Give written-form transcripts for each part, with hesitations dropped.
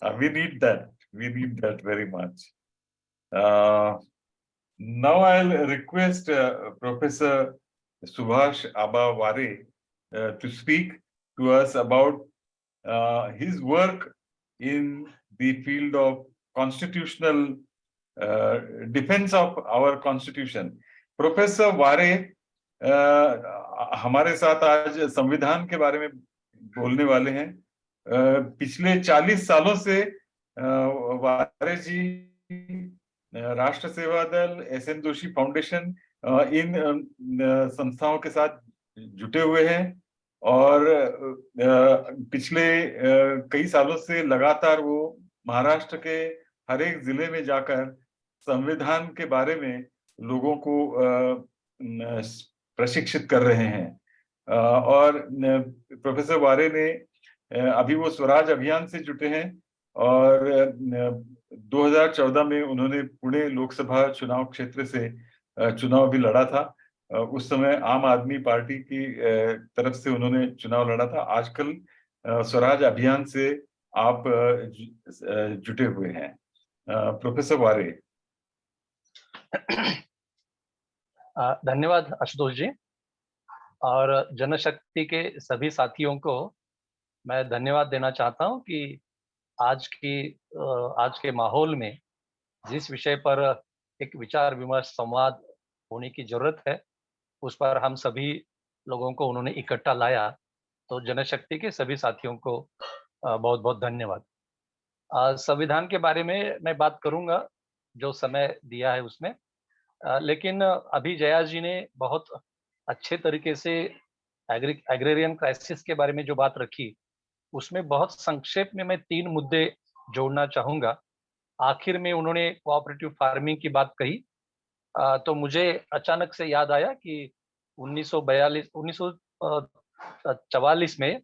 We need that. We need that very much. Now I'll request Professor Subhash Aba Ware to speak to us about his work in the field of constitutional defense of our constitution. Professor वारे हमारे साथ आज संविधान के बारे में बोलने वाले हैं। पिछले 40 सालों से वारे जी राष्ट्र सेवा दल, एस.एन. जोशी फाउंडेशन इन संस्थाओं के साथ जुटे हुए हैं और पिछले कई सालों से लगातार वो महाराष्ट्र के हर एक जिले में जाकर संविधान के बारे में लोगों को प्रशिक्षित कर रहे हैं। और प्रोफेसर वारे ने अभी वो स्वराज अभियान से जुटे हैं और 2014 में उन्होंने पुणे लोकसभा चुनाव क्षेत्र से चुनाव भी लड़ा था। उस समय आम आदमी पार्टी की तरफ से उन्होंने चुनाव लड़ा था। आजकल स्वराज अभियान से आप जुटे हुए हैं। प्रोफेसर वारे। धन्यवाद आशुतोष जी, और जनशक्ति के सभी साथियों को मैं धन्यवाद देना चाहता हूं कि आज के माहौल में जिस विषय पर एक विचार विमर्श संवाद होने की जरूरत है, उस पर हम सभी लोगों को उन्होंने इकट्ठा लाया। तो जनशक्ति के सभी साथियों को बहुत बहुत धन्यवाद। संविधान के बारे में मैं बात करूंगा जो समय दिया है उसमें, लेकिन अभी जया जी ने बहुत अच्छे तरीके से एग्रेरियन क्राइसिस के बारे में जो बात रखी, उसमें बहुत संक्षेप में मैं 3 मुद्दे जोड़ना चाहूंगा। आखिर में उन्होंने कोऑपरेटिव फार्मिंग की बात कही, तो मुझे अचानक से याद आया कि 1944 में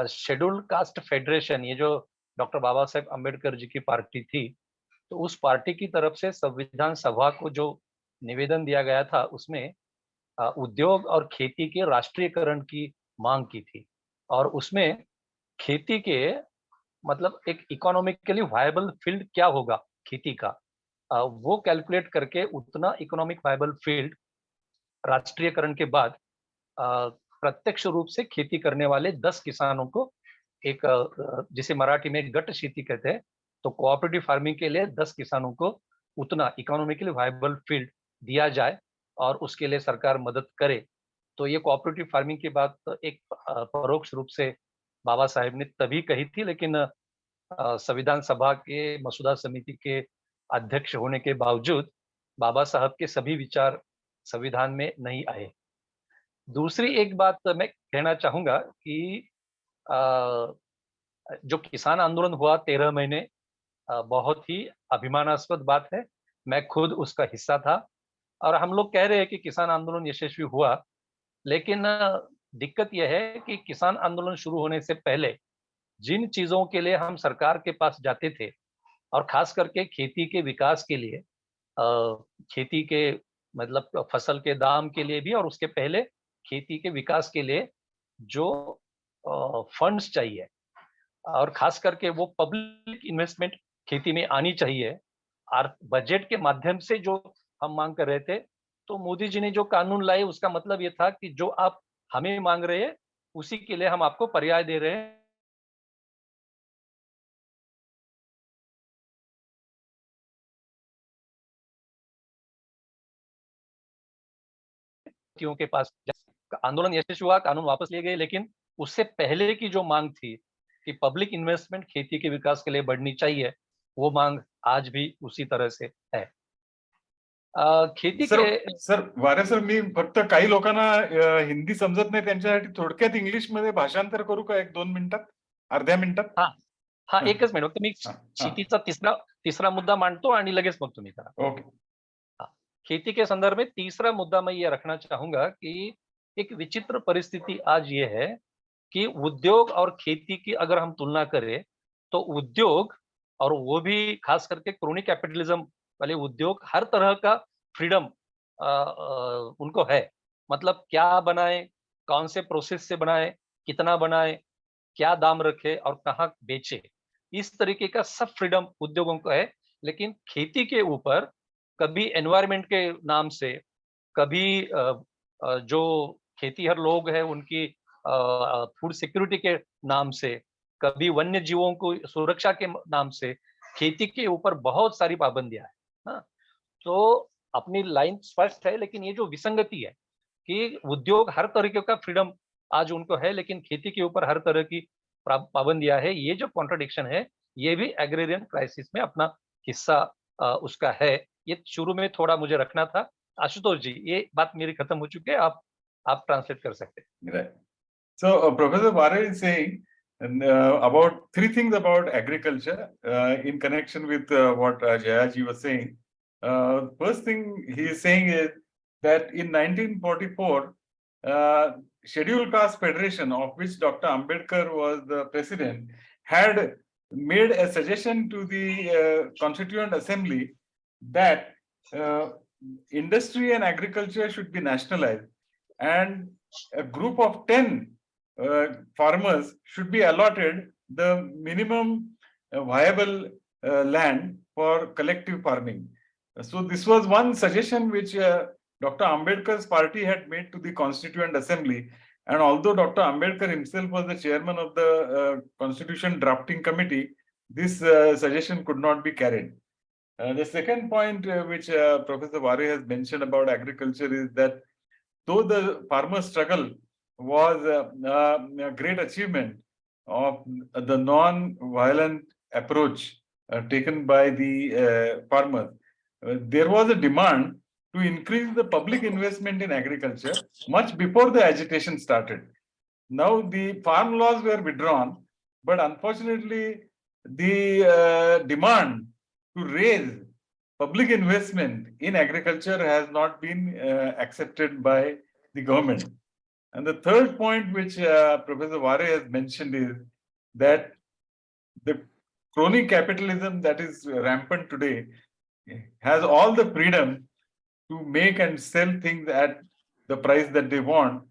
शेड्यूल्ड कास्ट फेडरेशन, ये जो डॉक्टर बाबा साहेब अम्बेडकर जी की पार्टी थी, तो उस पार्टी की तरफ से संविधान सभा को जो निवेदन दिया गया था, उसमें उद्योग और खेती के राष्ट्रीयकरण की मांग की थी। और उसमें खेती के मतलब एक इकोनॉमिकली वायबल फील्ड क्या होगा खेती का, वो कैलकुलेट करके उतना इकोनॉमिक वायबल फील्ड राष्ट्रीयकरण के बाद प्रत्यक्ष रूप से खेती करने वाले 10 किसानों को एक, जिसे मराठी में गट शेती कहते हैं, तो कोऑपरेटिव फार्मिंग के लिए 10 किसानों को उतना इकोनॉमिकली वायबल फील्ड दिया जाए और उसके लिए सरकार मदद करे। तो ये कोऑपरेटिव फार्मिंग की बात एक परोक्ष रूप से बाबा साहेब ने तभी कही थी, लेकिन संविधान सभा के मसौदा समिति के अध्यक्ष होने के बावजूद बाबा साहब के सभी विचार संविधान में नहीं आए। दूसरी एक बात मैं कहना चाहूंगा कि जो किसान आंदोलन हुआ 13 महीने, बहुत ही अभिमानास्पद बात है। मैं खुद उसका हिस्सा था और हम लोग कह रहे हैं कि किसान आंदोलन यशस्वी हुआ, लेकिन दिक्कत यह है कि किसान आंदोलन शुरू होने से पहले जिन चीजों के लिए हम सरकार के पास जाते थे, और खास करके खेती के विकास के लिए, खेती के मतलब फसल के दाम के लिए भी, और उसके पहले खेती के विकास के लिए जो फंड्स चाहिए, और खास करके वो पब्लिक इन्वेस्टमेंट खेती में आनी चाहिए, और बजट के माध्यम से जो हम मांग कर रहे थे, तो मोदी जी ने जो कानून लाए उसका मतलब ये था कि जो आप हमें मांग रहे हैं उसी के लिए हम आपको पर्याय दे रहे हैं। के पास आंदोलन यशस्वी हुआ, कानून वापस लिए गए, लेकिन उससे पहले की जो मांग थी कि पब्लिक इन्वेस्टमेंट खेती के विकास के लिए बढ़नी चाहिए, वो मांग आज भी उसी तरह से है। खेती के सर वारे सर, मी फक्त काही लोकांना हिंदी समजत नाही, त्यांच्यासाठी थोडक्यात इंग्लिश मध्ये भाषांतर करू का 1-2 मिनिटात, अर्ध्या मिनिटात? हाँ, एकच मिनिट, मी शेतीचा तिसरा मुद्दा मांडतो आणि लगेच मग तुम्ही करा। ओके। खेती के संदर्भ में तीसरा मुद्दा मैं ये रखना चाहूंगा कि एक विचित्र परिस्थिति आज ये है कि उद्योग और खेती की अगर हम तुलना करें, तो उद्योग, और वो भी खास करके क्रोनी कैपिटलिज्म वाले उद्योग, हर तरह का फ्रीडम उनको है। मतलब क्या बनाए, कौन से प्रोसेस से बनाए, कितना बनाए, क्या दाम रखे और कहाँ बेचे, इस तरीके का सब फ्रीडम उद्योगों को है, लेकिन खेती के ऊपर कभी एनवायरनमेंट के नाम से, कभी जो खेतीहर लोग हैं उनकी फूड सिक्योरिटी के नाम से, कभी वन्य जीवों को सुरक्षा के नाम से खेती के ऊपर बहुत सारी पाबंदियां हैं। हाँ, तो अपनी लाइन स्पष्ट है, लेकिन ये जो विसंगति है कि उद्योग हर तरीके का फ्रीडम आज उनको है, लेकिन खेती के ऊपर हर तरह की पाबंदियां है, ये जो कॉन्ट्रडिक्शन है, ये भी एग्रेरियन क्राइसिस में अपना हिस्सा उसका है। ये शुरू में थोड़ा मुझे रखना था। आशुतोष जी, ये बात मेरी खत्म हो चुकी है, आप ट्रांसलेट कर सकते हैं। Right. So, Professor Vare is saying about three things about agriculture in connection with what Jayaji was saying. First thing he is saying is that in 1944, Scheduled Caste Federation, of which Dr. Ambedkar was the president, had made a suggestion to the Constituent Assembly that industry and agriculture should be nationalized, and a group of 10 farmers should be allotted the minimum viable land for collective farming. So this was one suggestion which Dr. Ambedkar's party had made to the Constituent Assembly. And although Dr. Ambedkar himself was the chairman of the Constitution Drafting Committee, this suggestion could not be carried. The second point which Professor Vare has mentioned about agriculture is that though the farmer struggle was a great achievement of the non-violent approach taken by the farmers, there was a demand to increase the public investment in agriculture much before the agitation started. Now the farm laws were withdrawn, but unfortunately the demand to raise public investment in agriculture has not been accepted by the government. And the third point which Professor Vare has mentioned is that the crony capitalism that is rampant today has all the freedom to make and sell things at the price that they want,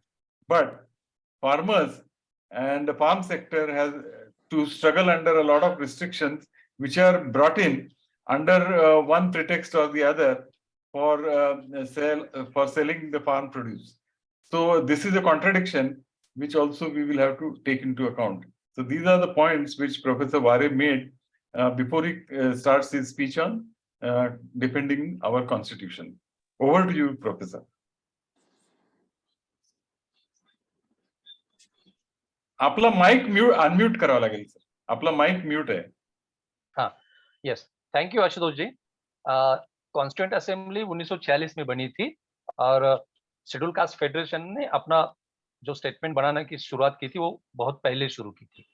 but farmers and the farm sector has to struggle under a lot of restrictions which are brought in under one pretext or the other for selling the farm produce. So this is a contradiction which also we will have to take into account. So these are the points which Professor Vare made before he starts his speech on defending our constitution. Over to you, Professor. आपला mic unmute करावा लागेल sir, आपला mic mute आहे. हाँ, yes, thank you Ashutosh ji. Constituent assembly 1946 में बनी थी और शेड्यूल कास्ट फेडरेशन ने अपना जो स्टेटमेंट बनाने की शुरुआत की थी वो बहुत पहले शुरू की थी.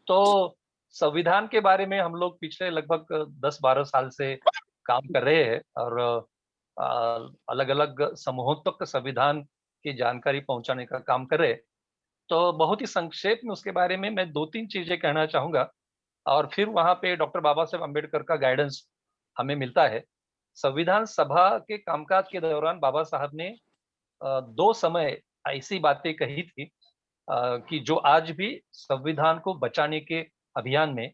तो संविधान के बारे में हम लोग पिछले लगभग 10-12 साल से काम कर रहे हैं और अलग अलग समूहों तक संविधान की जानकारी पहुंचाने का काम कर रहे हैं. तो बहुत ही संक्षेप में उसके बारे में मैं 2-3 चीजें कहना चाहूंगा और फिर वहां पे डॉक्टर बाबा साहेब अम्बेडकर का गाइडेंस हमें मिलता है. संविधान सभा के कामकाज के दौरान बाबा साहब ने 2 समय ऐसी बातें कही थी कि जो आज भी संविधान को बचाने के अभियान में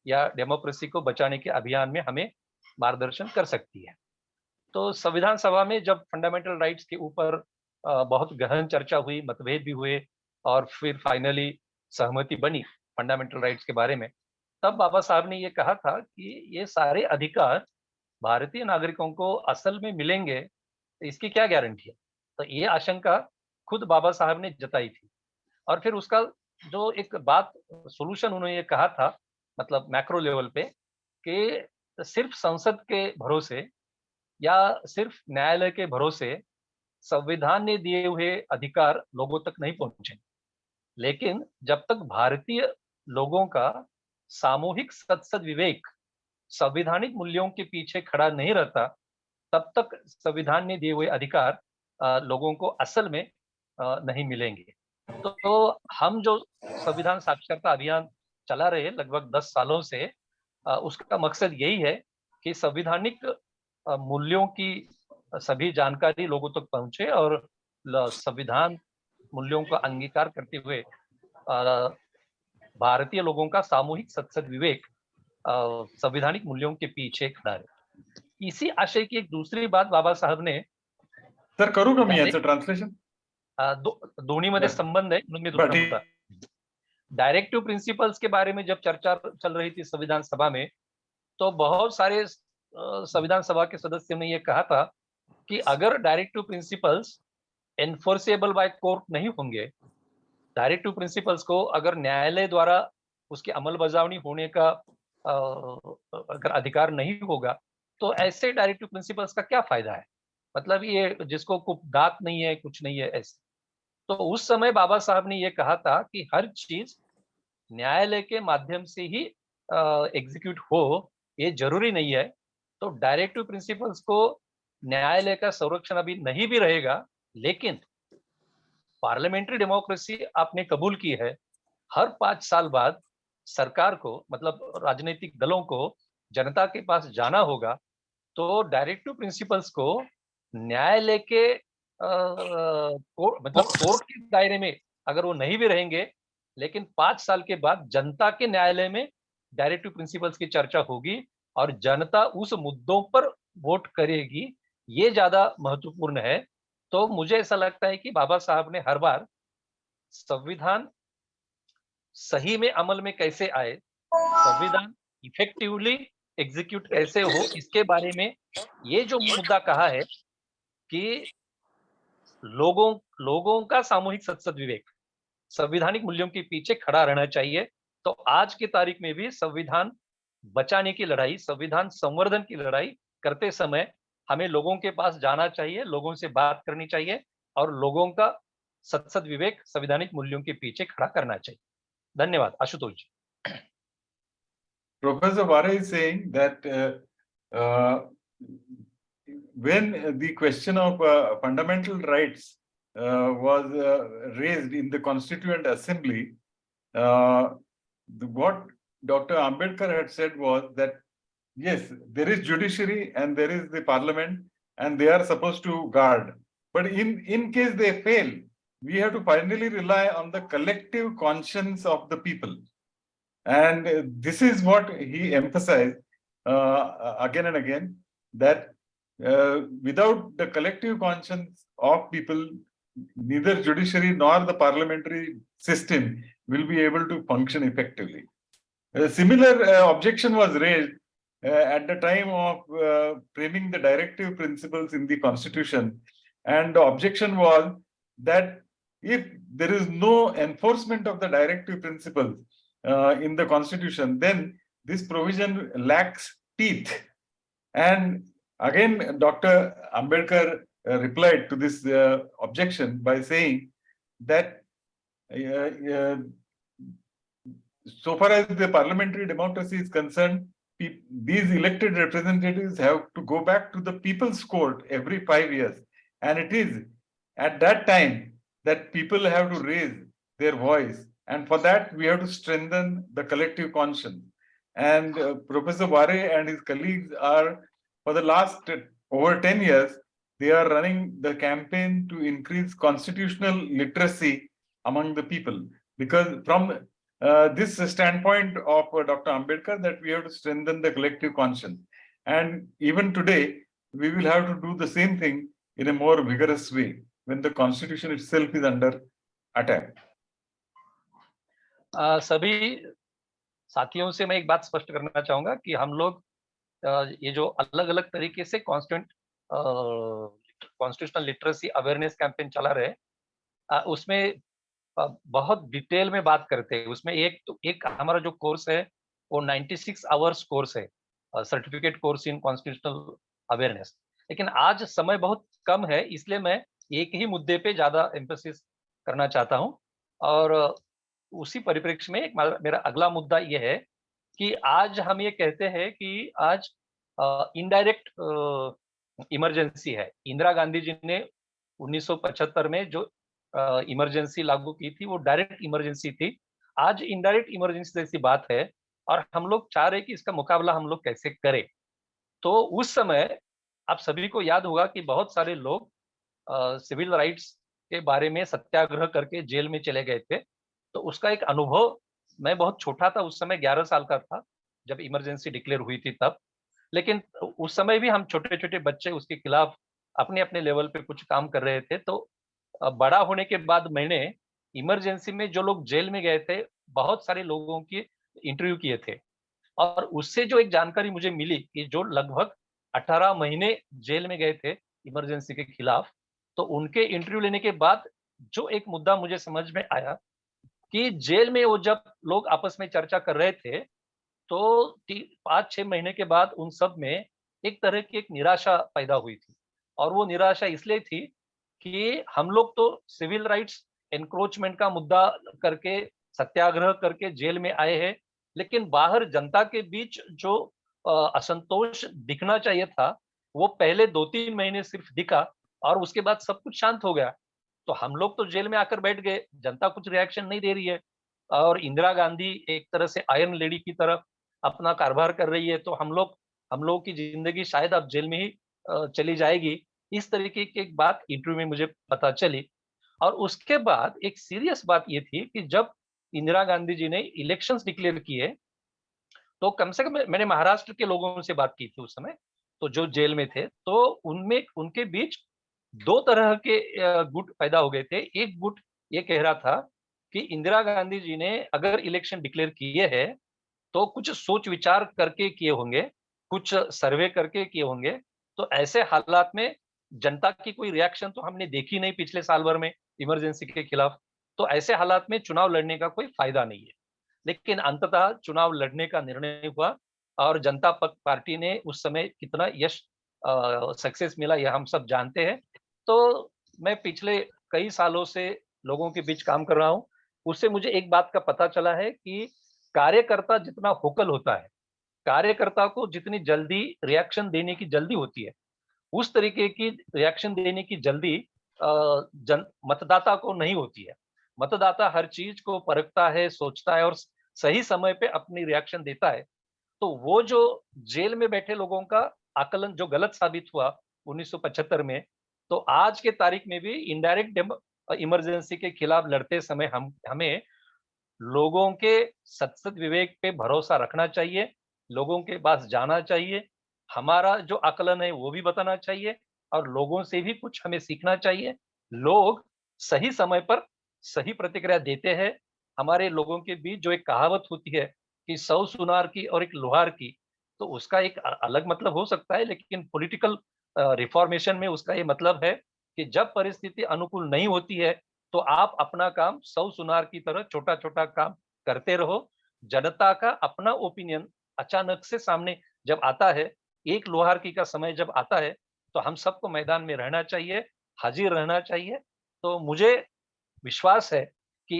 या डेमोक्रेसी को बचाने के अभियान में हमें मार्गदर्शन कर सकती है. तो संविधान सभा में जब फंडामेंटल राइट्स के ऊपर बहुत गहन चर्चा हुई, मतभेद भी हुए और फिर फाइनली सहमति बनी फंडामेंटल राइट्स के बारे में, तब बाबा साहब ने ये कहा था कि ये सारे अधिकार भारतीय नागरिकों को असल में मिलेंगे, तो इसकी क्या गारंटी है. तो ये आशंका खुद बाबा साहब ने जताई थी और फिर उसका जो एक बात सोल्यूशन उन्होंने ये कहा था, मतलब मैक्रो लेवल पे, कि सिर्फ संसद के भरोसे या सिर्फ न्यायालय के भरोसे संविधान ने दिए हुए अधिकार लोगों तक नहीं पहुंचे, लेकिन जब तक भारतीय लोगों का सामूहिक सत्सद विवेक संवैधानिक मूल्यों के पीछे खड़ा नहीं रहता, तब तक संविधान ने दिए हुए अधिकार लोगों को असल में नहीं मिलेंगे. तो हम जो संविधान साक्षरता अभियान चला रहे हैं लगभग 10 सालों से, उसका मकसद यही है कि संवैधानिक मूल्यों की सभी जानकारी लोगों तक पहुंचे और संविधान मूल्यों का अंगीकार करते हुए भारतीय लोगों का सामूहिक सत्सद विवेक संवैधानिक मूल्यों के पीछे खड़ा रहे। इसी आशय की एक दूसरी बात बाबा साहब ने सर करू का मी याचं ट्रान्सलेशन? दोन्हीमध्ये संबंध आहे म्हणून मी दुसरा मुद्दा, डायरेक्टिव प्रिंसिपल्स के बारे में जब चर्चा चल रही थी संविधान सभा में, तो बहुत सारे संविधान सभा के सदस्यों ने यह कहा था कि अगर directive principles enforceable by court नहीं होंगे, डायरेक्टिव प्रिंसिपल्स को अगर न्यायालय द्वारा उसकी अमलबजावनी होने का अगर अधिकार नहीं होगा, तो ऐसे डायरेक्टिव प्रिंसिपल्स का क्या फायदा है? मतलब ये जिसको कुछ दांत नहीं है, कुछ नहीं है ऐसे। तो उस समय बाबा साहब ने ये कहा था कि हर चीज न्यायालय के माध्यम से ही एग्जीक्यूट हो, ये जरूरी नहीं है। तो डायरेक्टिव प्रिंसिपल्स को न्यायालय का संरक्षण अभी नहीं भी रहेगा, लेकिन पार्लियामेंट्री डेमोक्रेसी आपने कबूल की है, हर 5 साल बाद सरकार को, मतलब राजनीतिक दलों को जनता के पास जाना होगा। तो डायरेक्टिव प्रिंसिपल्स को न्यायालय के मतलब कोर्ट के दायरे में अगर वो नहीं भी रहेंगे, लेकिन 5 साल के बाद जनता के न्यायालय में डायरेक्टिव प्रिंसिपल्स की चर्चा होगी और जनता उस मुद्दों पर वोट करेगी, ये ज्यादा महत्वपूर्ण है। तो मुझे ऐसा लगता है कि बाबा साहब ने हर बार संविधान सही में अमल में कैसे आए, संविधान इफेक्टिवली एग्जीक्यूट कैसे हो, इसके बारे में ये जो मुद्दा कहा है कि लोगों लोगों का सामूहिक सत्सद विवेक संवैधानिक मूल्यों के पीछे खड़ा रहना चाहिए। तो आज की तारीख में भी संविधान बचाने की लड़ाई, संविधान संवर्धन की लड़ाई करते समय हमें लोगों के पास जाना चाहिए, लोगों से बात करनी चाहिए और लोगों का सत्सद विवेक संवैधानिक मूल्यों के पीछे खड़ा करना चाहिए। धन्यवाद। आशुतोष जी। Professor Vare is saying that when the question of fundamental rights was raised in the Constituent Assembly, what Dr. Ambedkar had said was that yes, there is judiciary and there is the parliament and they are supposed to guard. But in case they fail, we have to finally rely on the collective conscience of the people. And this is what he emphasized again and again, that without the collective conscience of people, neither judiciary nor the parliamentary system will be able to function effectively. A similar objection was raised at the time of framing the directive principles in the Constitution. And the objection was that if there is no enforcement of the directive principles in the Constitution, then this provision lacks teeth. And again, Dr. Ambedkar replied to this objection by saying that so far as the parliamentary democracy is concerned, these elected representatives have to go back to the people's court every 5 years. And it is at that time that people have to raise their voice. And for that, we have to strengthen the collective conscience. And Professor Vare and his colleagues are, for the last over 10 years, they are running the campaign to increase constitutional literacy among the people. Because from this standpoint of Dr. Ambedkar, that we have to strengthen the collective conscience. And even today, we will have to do the same thing in a more vigorous way when the Constitution itself is under attack. सभी साथियों से मैं एक बात स्पष्ट करना चाहूंगा कि हम लोग ये जो अलग अलग तरीके से कॉन्स्टिट्यूशनल लिटरेसी अवेयरनेस कैंपेन चला रहे, उसमें बहुत डिटेल में बात करते हैं। उसमें एक हमारा जो कोर्स है वो 96 आवर्स कोर्स है, certificate course in constitutional awareness. लेकिन आज समय बहुत कम है, इसलिए मैं एक ही मुद्दे पे ज्यादा एम्फेसिस करना चाहता हूं। और उसी परिप्रेक्ष्य में मेरा अगला मुद्दा ये है कि आज हम ये कहते हैं कि आज इनडायरेक्ट इमरजेंसी है। इंदिरा गांधी जी ने 1975 में जो इमरजेंसी लागू की थी वो डायरेक्ट इमरजेंसी थी। आज इनडायरेक्ट इमरजेंसी जैसी बात है और हम लोग चाह रहे हैं कि इसका मुकाबला हम लोग कैसे करें। तो उस समय आप सभी को याद होगा कि बहुत सारे लोग सिविल राइट्स के बारे में सत्याग्रह करके जेल में चले गए थे। तो उसका एक अनुभव, मैं बहुत छोटा था उस समय, 11 साल का था, जब इमरजेंसी डिक्लेयर हुई थी तब। लेकिन उस समय भी हम छोटे छोटे बच्चे उसके खिलाफ अपने अपने लेवल पे कुछ काम कर रहे थे। तो बड़ा होने के बाद मैंने इमरजेंसी में जो लोग जेल में गए थे, बहुत सारे लोगों की इंटरव्यू किए थे, और उससे जो एक जानकारी मुझे मिली कि जो लगभग 18 महीने जेल में गए थे इमरजेंसी के खिलाफ, तो उनके इंटरव्यू लेने के बाद जो एक मुद्दा मुझे समझ में आया कि जेल में वो जब लोग आपस में चर्चा कर रहे थे, तो 5-6 महीने के बाद उन सब में एक तरह की एक निराशा पैदा हुई थी। और वो निराशा इसलिए थी कि हम लोग तो सिविल राइट्स एनक्रोचमेंट का मुद्दा करके, सत्याग्रह करके जेल में आए हैं, लेकिन बाहर जनता के बीच जो असंतोष दिखना चाहिए था, वो पहले 2-3 महीने सिर्फ दिखा, और उसके बाद सब कुछ शांत हो गया। तो हम लोग तो जेल में आकर बैठ गए, जनता कुछ रिएक्शन नहीं दे रही है, और इंदिरा गांधी एक तरह से आयरन लेडी की तरह अपना कारोबार कर रही है, तो हम लोग की जिंदगी शायद अब जेल में ही चली जाएगी। इस तरीके की एक बात इंटरव्यू में मुझे पता चली। और उसके बाद एक सीरियस बात ये थी कि जब इंदिरा गांधी जी ने इलेक्शंस डिक्लेयर किए, तो कम से कम मैंने महाराष्ट्र के लोगों से बात की थी उस समय, तो जो जेल में थे, तो उनमें उनके बीच दो तरह के गुट पैदा हो गए थे। एक गुट ये कह रहा था कि इंदिरा गांधी जी ने अगर इलेक्शन डिक्लेयर किए हैं, तो कुछ सोच विचार करके किए होंगे, कुछ सर्वे करके किए होंगे। तो ऐसे हालात में जनता की कोई रिएक्शन तो हमने देखी नहीं पिछले साल भर में इमरजेंसी के खिलाफ। तो ऐसे हालात में चुनाव लड़ने का कोई फायदा नहीं है। लेकिन अंततः चुनाव लड़ने का निर्णय हुआ, और जनता पार्टी ने उस समय कितना यश सक्सेस मिला यह हम सब जानते हैं। तो मैं पिछले कई सालों से लोगों के बीच काम कर रहा हूँ। उससे मुझे एक बात का पता चला है कि कार्यकर्ता जितना वोकल होता है, कार्यकर्ता को जितनी जल्दी रिएक्शन देने की जल्दी होती है, उस तरीके की रिएक्शन देने की जल्दी मतदाता को नहीं होती है। मतदाता हर चीज को परखता है, सोचता है, और सही समय पे अपनी रिएक्शन देता है। तो वो जो जेल में बैठे लोगों का आकलन जो गलत साबित हुआ 1975 में, तो आज के तारीख में भी इनडायरेक्ट इमरजेंसी के खिलाफ लड़ते समय हमें लोगों के सतसत विवेक पे भरोसा रखना चाहिए, लोगों के पास जाना चाहिए, हमारा जो आकलन है वो भी बताना चाहिए, और लोगों से भी कुछ हमें सीखना चाहिए। लोग सही समय पर सही प्रतिक्रिया देते हैं। हमारे लोगों के बीच जो एक कहावत होती है कि 100 सुनार की और एक लोहार की, तो उसका एक अलग मतलब हो सकता है, लेकिन पॉलिटिकल रिफॉर्मेशन में उसका ये मतलब है कि जब परिस्थिति अनुकूल नहीं होती है, तो आप अपना काम 100 सुनार की तरह छोटा-छोटा काम करते रहो। जनता का अपना ओपिनियन अचानक से सामने जब आता है, एक लोहार की का समय जब आता है, तो हम सबको मैदान में रहना चाहिए, हाज़िर रहना चाहिए। तो मुझे विश्वास है कि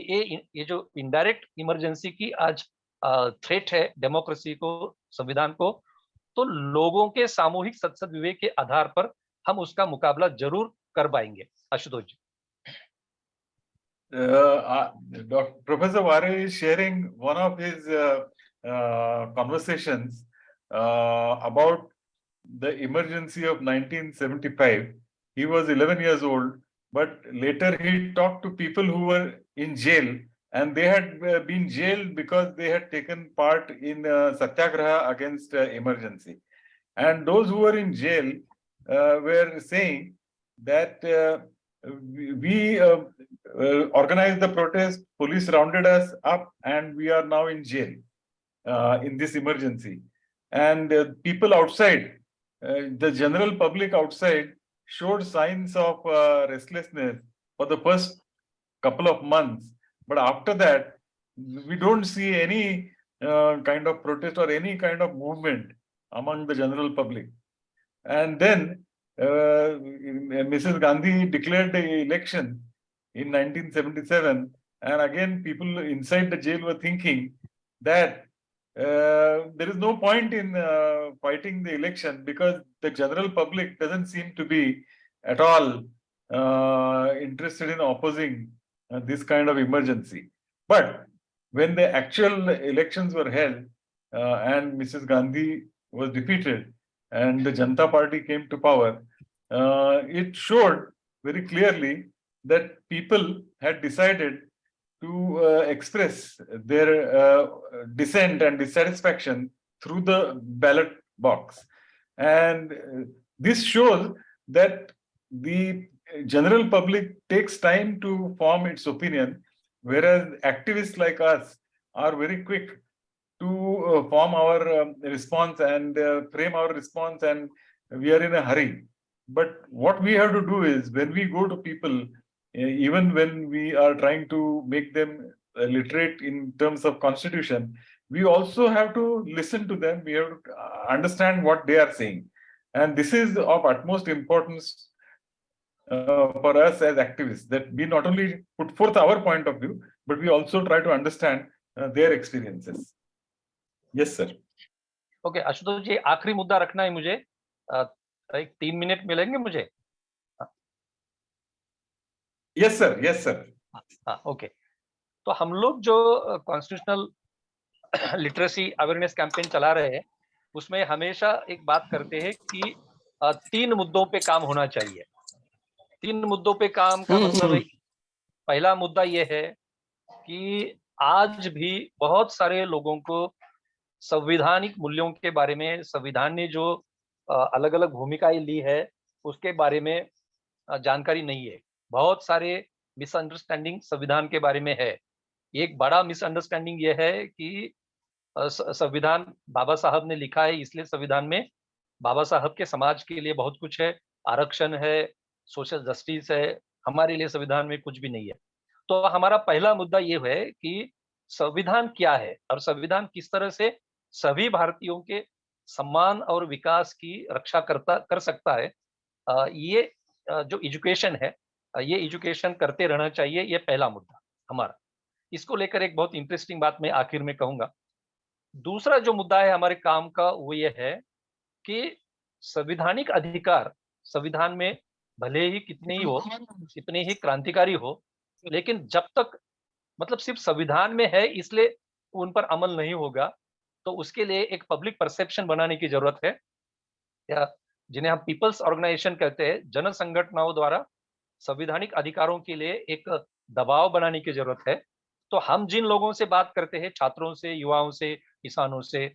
ये जो इनडायरेक्ट इमरजेंसी की आज थ्रेट है डेमोक्रेसी को, संविधान को, तो लोगों के सामूहिक सत्सद विवेक के आधार पर हम उसका मुकाबला ज़रूर कर पाएँगे। आशुतोष जी। Professor Vare is sharing one of his conversations about the emergency of 1975. He was 11 years old, but later he talked to people who were in jail, and they had been jailed because they had taken part in satyagraha against emergency. And those who were in jail were saying that we organized the protest, police rounded us up, and we are now in jail in this emergency. And people outside, the general public outside, showed signs of restlessness for the first couple of months. But after that, we don't see any kind of protest or any kind of movement among the general public. And then Mrs. Gandhi declared the election in 1977, and again people inside the jail were thinking that there is no point in fighting the election because the general public doesn't seem to be at all interested in opposing this kind of emergency. But when the actual elections were held and Mrs. Gandhi was defeated and the Janata Party came to power, it showed very clearly that people had decided to express their dissent and dissatisfaction through the ballot box. And this shows that the general public takes time to form its opinion, whereas activists like us are very quick to form our response and frame our response, and we are in a hurry. But what we have to do is, when we go to people, even when we are trying to make them literate in terms of constitution, we also have to listen to them. We have to understand what they are saying. And this is of utmost importance for us as activists, that we not only put forth our point of view, but we also try to understand their experiences. Yes, sir. Okay Ashutosh ji, आखिरी मुद्दा रखना है मुझे, एक 3 minute मिलेंगे मुझे? Yes sir, yes sir. हाँ, okay. तो हम लोग जो कॉन्स्टिट्यूशनल लिटरेसी अवेयरनेस कैंपेन चला रहे हैं, उसमें हमेशा एक बात करते हैं कि 3 मुद्दों पे काम होना चाहिए। 3 मुद्दों पे काम का मतलब है, पहला मुद्दा ये है कि आज भी बहुत सारे लोगों को संवैधानिक मूल्यों के बारे में, संविधान ने जो अलग-अलग भूमिकाएं ली है, उसके बारे में जानकारी नहीं है। बहुत सारे मिसअंडरस्टैंडिंग संविधान के बारे में है। एक बड़ा मिसअंडरस्टैंडिंग ये है कि संविधान बाबा साहब ने लिखा है, इसलिए संविधान में बाबा साहब के समाज के लिए बहुत कुछ है, आरक्षण है, सोशल जस्टिस है, हमारे लिए संविधान में कुछ भी नहीं है। तो हमारा पहला मुद्दा ये है कि संविधान क्या है और संविधान किस तरह से सभी भारतीयों के सम्मान और विकास की रक्षा कर सकता है। ये जो एजुकेशन है, ये एजुकेशन करते रहना चाहिए, ये पहला मुद्दा हमारा। इसको लेकर एक बहुत इंटरेस्टिंग बात मैं आखिर में कहूंगा। दूसरा जो मुद्दा है हमारे काम का, वो ये है कि संवैधानिक अधिकार संविधान में भले ही कितने ही क्रांतिकारी हो, लेकिन जब तक मतलब सिर्फ संविधान में है इसलिए उन पर अमल नहीं होगा, तो उसके लिए एक पब्लिक परसेप्शन बनाने की जरूरत है, या जिन्हें हम पीपल्स ऑर्गेनाइजेशन कहते हैं, जन संगठनों द्वारा संवैधानिक अधिकारों के लिए एक दबाव बनाने की जरूरत है। तो हम जिन लोगों से बात करते हैं, छात्रों से, युवाओं से, किसानों से,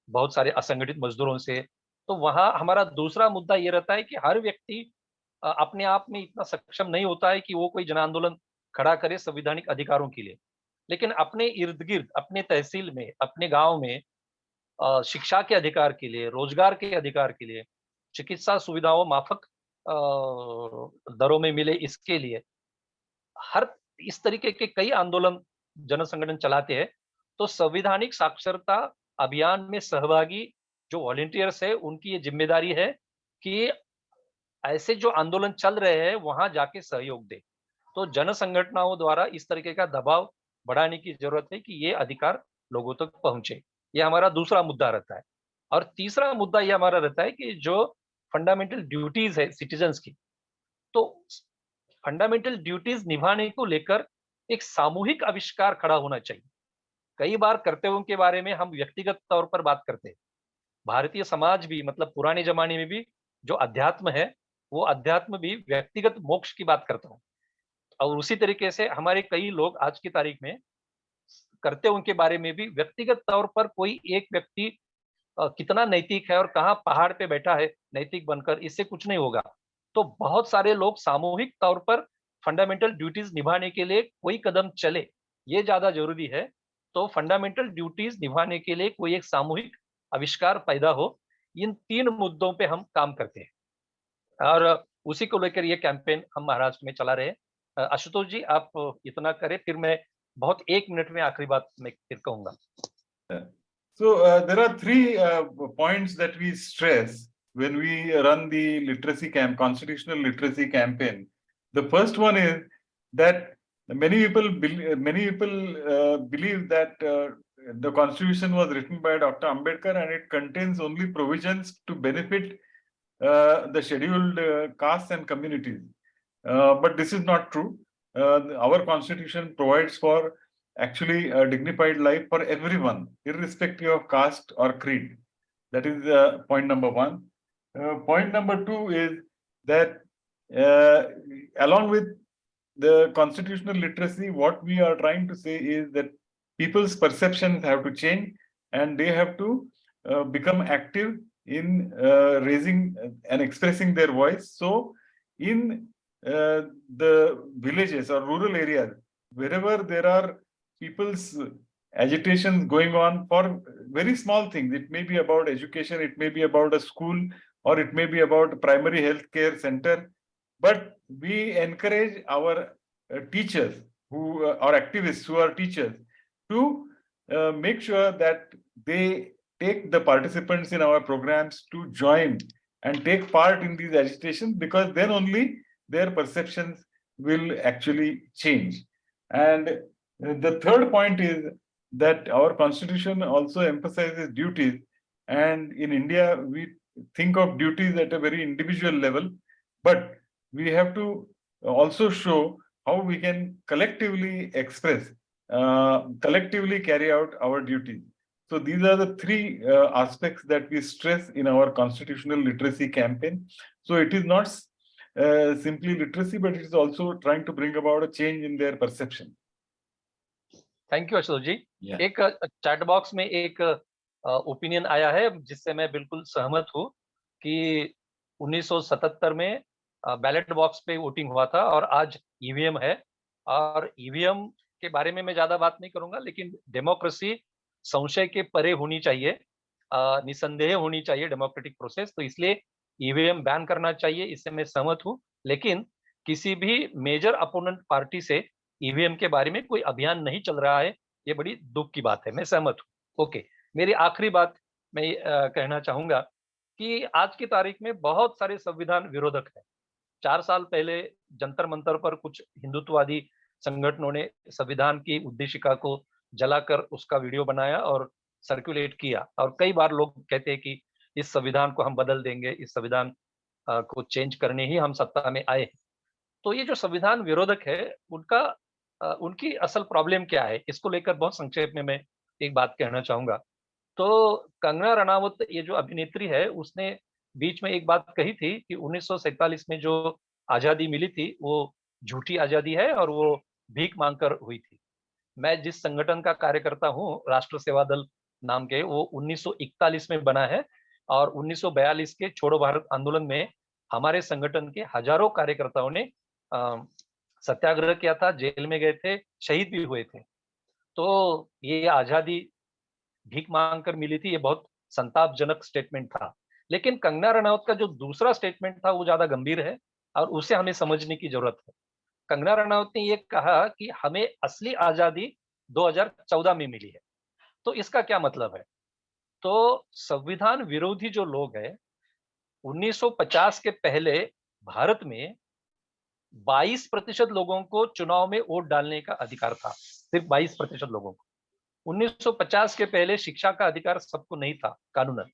बहुत सारे असंगठित मजदूरों से, तो वहां हमारा दूसरा मुद्दा ये रहता है कि हर व्यक्ति अपने आप में इतना सक्षम नहीं होता है कि वो कोई जन आंदोलन खड़ा करे संवैधानिक अधिकारों के लिए, लेकिन अपने इर्द गिर्द, अपने तहसील में, अपने गांव में शिक्षा के अधिकार के लिए, रोजगार के अधिकार के लिए, चिकित्सा सुविधाओं माफक दरों में मिले, इसके लिए हर इस तरीके के कई आंदोलन जन संगठन चलाते हैं। तो संवैधानिक साक्षरता अभियान में सहभागी जो वॉलंटियर्स है, उनकी ये जिम्मेदारी है कि ऐसे जो आंदोलन चल रहे हैं वहां जाके सहयोग दे। तो जन संगठनों द्वारा इस तरीके का दबाव बढ़ाने की जरूरत है कि ये अधिकार लोगों तक पहुंचे। ये हमारा दूसरा मुद्दा रहता है। और तीसरा मुद्दा ये हमारा रहता है कि जो फंडामेंटल ड्यूटीज है सिटीजन्स की, तो फंडामेंटल ड्यूटीज निभाने को लेकर एक सामूहिक आविष्कार खड़ा होना चाहिए। कई बार कर्तव्यों के बारे में हम व्यक्तिगत तौर पर बात करते हैं। भारतीय समाज भी, मतलब पुराने जमाने में भी जो अध्यात्म है, वो अध्यात्म भी व्यक्तिगत मोक्ष की बात करता हूँ। और उसी तरीके से हमारे कई लोग आज की तारीख में करते उनके बारे में भी व्यक्तिगत तौर पर कोई एक व्यक्ति कितना नैतिक है और कहाँ पहाड़ पे बैठा है नैतिक बनकर, इससे कुछ नहीं होगा। तो बहुत सारे लोग सामूहिक तौर पर फंडामेंटल ड्यूटीज निभाने के लिए कोई कदम चले, ये ज्यादा जरूरी है। तो फंडामेंटल ड्यूटीज निभाने के लिए कोई एक सामूहिक आविष्कार पैदा हो, इन 3 मुद्दों पे हम काम करते हैं और उसी को लेकर ये कैंपेन हम महाराष्ट्र में चला रहे हैं। आशुतोष जी, आप इतना करें, फिर मैं बहुत 1 मिनट में आखिरी बात मैं फिर कहूंगा। So there are 3 points that we stress when we run the literacy constitutional literacy campaign. The first one is that many people believe that the Constitution was written by Dr. Ambedkar and it contains only provisions to benefit the scheduled castes and communities. But this is not true. Our Constitution provides for actually a dignified life for everyone, irrespective of caste or creed. That is point number 1. Point number 2 is that along with the constitutional literacy, what we are trying to say is that people's perceptions have to change, and they have to become active in raising and expressing their voice. So in the villages or rural areas, wherever there are people's agitations going on for very small things, it may be about education, it may be about a school, or it may be about primary health care center, but we encourage our teachers who are activists, who are teachers, to make sure that they take the participants in our programs to join and take part in these agitations, because then only their perceptions will actually change. And the third point is that our constitution also emphasizes duties, and in India we think of duties at a very individual level, but we have to also show how we can collectively express, collectively carry out our duties. So these are the three aspects that we stress in our constitutional literacy campaign. So it is not simply literacy, but it is also trying to bring about a change in their perception. Thank you Ashutosh ji. एक chat box में एक opinion आया है जिससे मैं बिल्कुल सहमत हूँ कि 1977 में बैलेट बॉक्स पे वोटिंग हुआ था और आज ईवीएम है। और ईवीएम के बारे में मैं ज्यादा बात नहीं करूंगा, लेकिन डेमोक्रेसी संशय के परे होनी चाहिए, निसंदेह होनी चाहिए डेमोक्रेटिक प्रोसेस। तो इसलिए ईवीएम बैन करना चाहिए, इससे मैं सहमत हूँ। लेकिन किसी भी मेजर अपोनेंट पार्टी से ईवीएम के बारे में कोई अभियान नहीं चल रहा है, ये बड़ी दुख की बात है। मैं सहमत हूँ। ओके, मेरी आखिरी बात मैं कहना चाहूंगा कि आज की तारीख में बहुत सारे संविधान विरोधक हैं। 4 साल पहले जंतर मंतर पर कुछ हिंदुत्ववादी संगठनों ने संविधान की उद्देशिका को जलाकर उसका वीडियो बनाया और सर्कुलेट किया, और कई बार लोग कहते हैं कि इस संविधान को हम बदल देंगे, इस संविधान को चेंज करने ही हम सत्ता में आए। तो ये जो संविधान विरोधक है उनकी असल प्रॉब्लम क्या है, इसको लेकर बहुत संक्षेप में मैं एक बात कहना चाहूंगा। तो कंगना रनावत, ये जो अभिनेत्री है, उसने बीच में एक बात कही थी कि 1947 में जो आजादी मिली थी वो झूठी आजादी है और वो भीख मांगकर हुई थी। मैं जिस संगठन का कार्यकर्ता हूँ, राष्ट्र सेवा दल नाम के, वो 1941 में बना है और 1942 के छोड़ो भारत आंदोलन में हमारे संगठन के हजारों कार्यकर्ताओं ने सत्याग्रह किया था, जेल में गए थे, शहीद भी हुए थे। तो ये आजादी भीख मांग कर मिली थी, ये बहुत संतापजनक स्टेटमेंट था। लेकिन कंगना रनावत का जो दूसरा स्टेटमेंट था वो ज्यादा गंभीर है और उसे हमें समझने की जरूरत है। कंगना रनावत ने ये कहा कि हमें असली आजादी 2014 में मिली है। तो इसका क्या मतलब है? तो संविधान विरोधी जो लोग हैं, 1950 के पहले भारत में 22% लोगों को चुनाव में वोट डालने का अधिकार था, सिर्फ 22% लोगों को। 1950 के पहले शिक्षा का अधिकार सबको नहीं था कानूनन।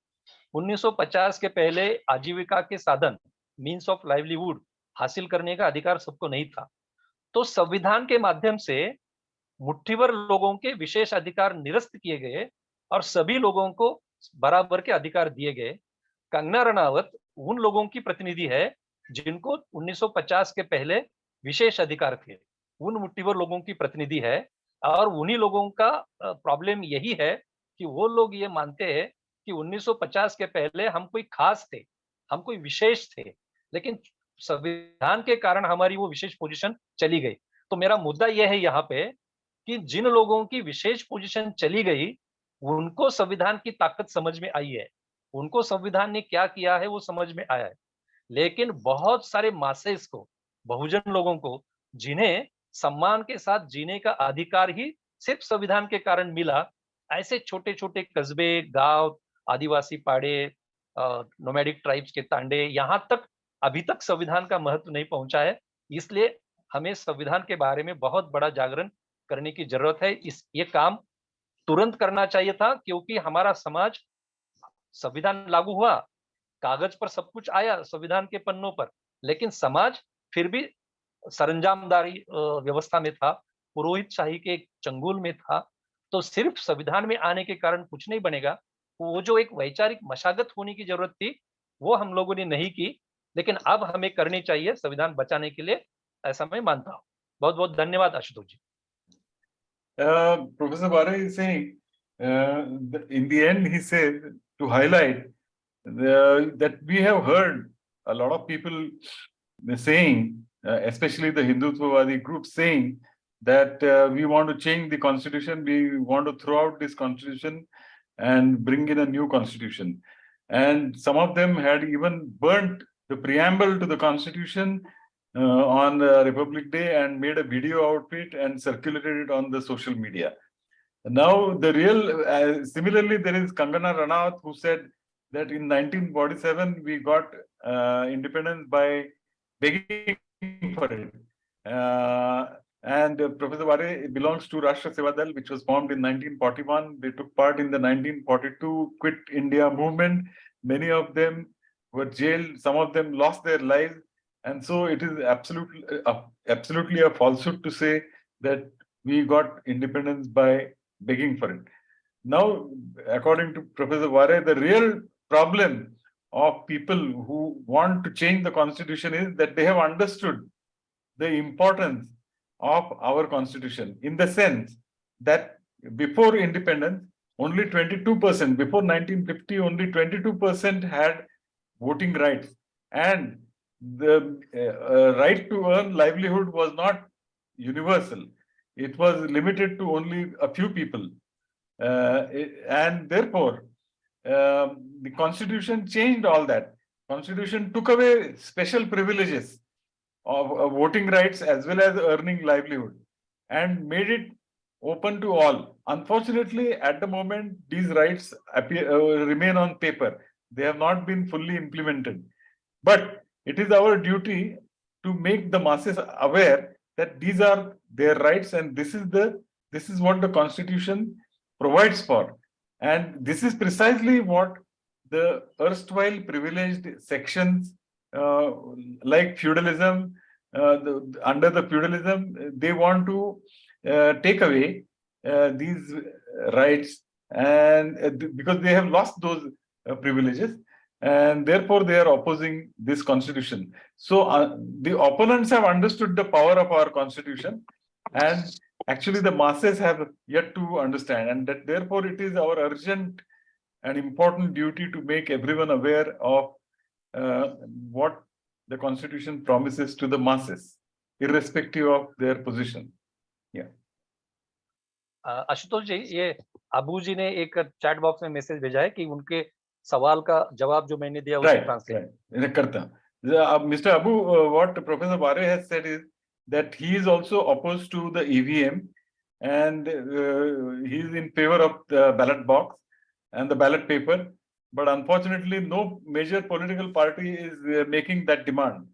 1950 के पहले आजीविका के साधन, मीन्स ऑफ लाइवलीहुड हासिल करने का अधिकार सबको नहीं था। तो संविधान के माध्यम से मुट्ठीभर लोगों के विशेष अधिकार निरस्त किए गए और सभी लोगों को बराबर के अधिकार दिए गए। कंगना रनावत उन लोगों की प्रतिनिधि है जिनको 1950 के पहले विशेष अधिकार थे, उन मुट्ठीभर लोगों की प्रतिनिधि है। और उन्हीं लोगों का प्रॉब्लम यही है कि वो लोग ये मानते हैं कि 1950 के पहले हम कोई खास थे, हम कोई विशेष थे, लेकिन संविधान के कारण हमारी वो विशेष पोजीशन चली गई। तो मेरा मुद्दा यह है यहाँ पे कि जिन लोगों की विशेष पोजीशन चली गई, उनको संविधान की ताकत समझ में आई है, उनको संविधान ने क्या किया है वो समझ में आया है। लेकिन बहुत सारे मासेस को, बहुजन लोगों को, जिन्हें सम्मान के साथ जीने का अधिकार ही सिर्फ संविधान के कारण मिला, ऐसे छोटे छोटे कस्बे, गांव, आदिवासी पाड़े, नोमैडिक ट्राइब्स के तांडे, यहाँ तक अभी तक संविधान का महत्व नहीं पहुंचा है। इसलिए हमें संविधान के बारे में बहुत बड़ा जागरण करने की जरूरत है। ये काम तुरंत करना चाहिए था, क्योंकि हमारा समाज, संविधान लागू हुआ, कागज पर सब कुछ आया संविधान के पन्नों पर, लेकिन समाज फिर भी सरंजामदारी व्यवस्था में था, पुरोहित शाही के चंगुल में था। तो सिर्फ संविधान में आने के कारण कुछ नहीं बनेगा। वो जो एक वैचारिक मशागत होने की जरूरत थी वो हम लोगों ने नहीं की, लेकिन अब हमें करनी चाहिए संविधान बचाने के लिए, ऐसा मैं मानता हूँ। बहुत बहुत धन्यवाद आशुतोष जी। Professor Bare is saying, in the end, he said to highlight that we have heard a lot of people saying, especially the Hindutvavadi group saying that we want to change the constitution, we want to throw out this constitution and bring in a new constitution. And some of them had even burnt the preamble to the constitution on Republic Day and made a video out of it and circulated it on the social media. Now, the real, similarly, there is Kangana Ranaut who said that in 1947 we got independence by begging for it. And Professor Bare belongs to Rashtra Seva Dal, which was formed in 1941. They took part in the 1942 Quit India movement. Many of them were jailed. Some of them lost their lives. And so it is absolutely a falsehood to say that we got independence by begging for it. Now, according to Professor Bare, the real problem of people who want to change the constitution is that they have understood the importance of our constitution, in the sense that before independence, only 22%, before 1950, only 22% had voting rights. And the right to earn livelihood was not universal. It was limited to only a few people. And therefore, the constitution changed all that. Constitution took away special privileges of voting rights as well as earning livelihood and made it open to all. Unfortunately, at the moment, these rights remain on paper. They have not been fully implemented. But it is our duty to make the masses aware that these are their rights and this is what the constitution provides for. And this is precisely what the erstwhile privileged sections like feudalism, under the feudalism, they want to take away these rights, and because they have lost those privileges, and therefore they are opposing this constitution. So the opponents have understood the power of our constitution, and actually the masses have yet to understand, and that therefore it is our urgent and important duty to make everyone aware of what the constitution promises to the masses, irrespective of their position. Yeah. Ashutosh जी, ये अबू जी ने एक chat box में message भेजा है कि उनके सवाल का जवाब जो मैंने दिया उसे ट्रांसलेट करता हूं. Mr. Abu, what Professor Bare has said is that he is also opposed to the EVM, and he is in favor of the ballot box and the ballot paper. But unfortunately, no major political party is making that demand.